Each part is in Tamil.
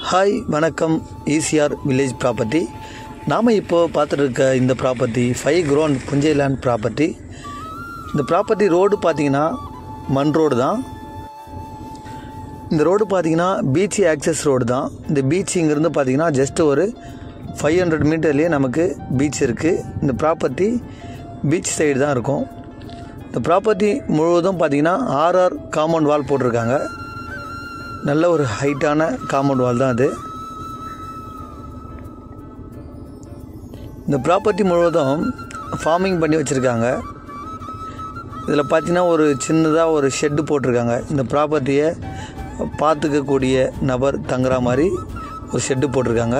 ஹாய் வணக்கம். ECR village property. நாம் இப்போது பார்த்துட்ருக்க இந்த ப்ராப்பர்ட்டி 5 கிரவுண்ட் புஞ்சை லேண்ட் ப்ராப்பர்ட்டி. இந்த ப்ராப்பர்ட்டி ரோடு பார்த்திங்கன்னா மண் ரோடு தான். இந்த ரோடு பார்த்திங்கன்னா பீச் ஆக்சஸ் ரோடு தான். இந்த பீச் இங்கேருந்து பார்த்திங்கன்னா ஜஸ்ட் ஒரு 500 மீட்டர்லேயே நமக்கு பீச் இருக்குது. இந்த ப்ராப்பர்ட்டி பீச் சைடு தான் இருக்கும். இந்த ப்ராப்பர்ட்டி முழுவதும் பார்த்திங்கன்னா ஆர்ஆர் காம்பவுண்ட் வால் போட்டிருக்காங்க. நல்ல ஒரு ஹைட்டான காம்பவுண்ட் வால் தான் அது. இந்த ப்ராப்பர்ட்டி முழுவதும் ஃபார்மிங் பண்ணி வச்சுருக்காங்க. இதில் பார்த்திங்கன்னா ஒரு சின்னதாக ஒரு ஷெட்டு போட்டிருக்காங்க. இந்த ப்ராப்பர்ட்டியை பார்த்துக்கக்கூடிய நபர் தங்குற மாதிரி ஒரு ஷெட்டு போட்டிருக்காங்க.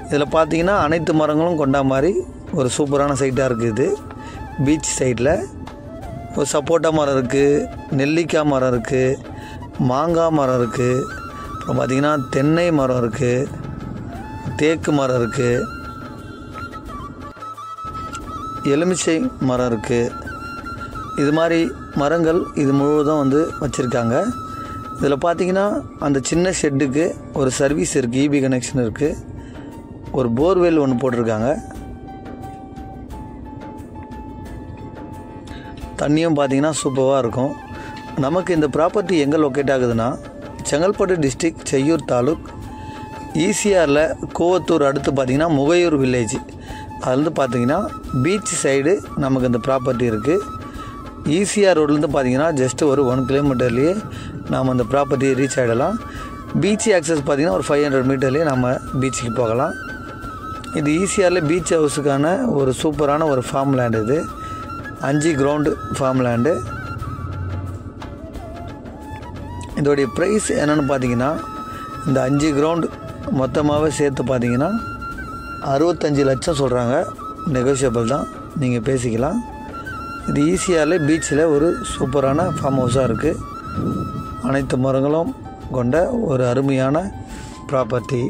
இதில் பார்த்திங்கன்னா அனைத்து மரங்களும் கொண்ட மாதிரி ஒரு சூப்பரான சைட்டாக இருக்குது. பீச் சைடில் ஒரு சப்போட்டா மரம் இருக்குது, நெல்லிக்காய் மரம் இருக்குது, மாங்காய் மரம் இருக்குது, அப்புறம் பார்த்திங்கன்னா தென்னை மரம் இருக்குது, தேக்கு மரம் இருக்குது, எலுமிச்சை மரம் இருக்குது. இது மாதிரி மரங்கள் இது முழுவதும் வச்சுருக்காங்க. இதில் பார்த்திங்கன்னா அந்த சின்ன ஷெட்டுக்கு ஒரு சர்வீஸ் இருக்குது, இபி கனெக்ஷன் இருக்குது, ஒரு போர்வெல் ஒன்று போட்டிருக்காங்க. தண்ணியும் பார்த்திங்கன்னா சூப்பராக இருக்கும். நமக்கு இந்த ப்ராப்பர்ட்டி எங்கே லொக்கேட் ஆகுதுன்னா செங்கல்பட்டு டிஸ்ட்ரிக்ட், செய்யூர் தாலுக், ஈசிஆரில் கோவத்தூர் அடுத்து பார்த்திங்கன்னா முகையூர் வில்லேஜ். அதுலேருந்து பார்த்திங்கன்னா பீச் சைடு நமக்கு இந்த ப்ராப்பர்ட்டி இருக்குது. ஈசிஆர் ரோட்லேருந்து பார்த்திங்கன்னா ஜஸ்ட்டு ஒரு 1 கிலோமீட்டர்லேயே நாம் அந்த ப்ராப்பர்ட்டியை ரீச் ஆகிடலாம். பீச் ஆக்சஸ் பார்த்திங்கன்னா ஒரு 500 மீட்டர்லேயே நம்ம பீச்சுக்கு போகலாம். இது ஈசிஆரில் பீச் ஹவுஸுக்கான ஒரு சூப்பரான ஒரு ஃபார்ம் லேண்டு. இது 5 கிரவுண்டு ஃபார்ம் லேண்டு. இதோடைய ப்ரைஸ் என்னென்னு பார்த்தீங்கன்னா இந்த 5 கிரவுண்டு மொத்தமாகவே சேர்த்து பார்த்தீங்கன்னா 65 லட்சம் சொல்கிறாங்க. நெகோஷியபிள் தான், நீங்கள் பேசிக்கலாம். இது ஈசிஆரில் பீச்சில் ஒரு சூப்பரான ஃபார்ம் ஹவுஸாக இருக்குது. அனைத்து மரங்களும் கொண்ட ஒரு அருமையான ப்ராப்பர்ட்டி.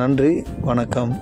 நன்றி, வணக்கம்.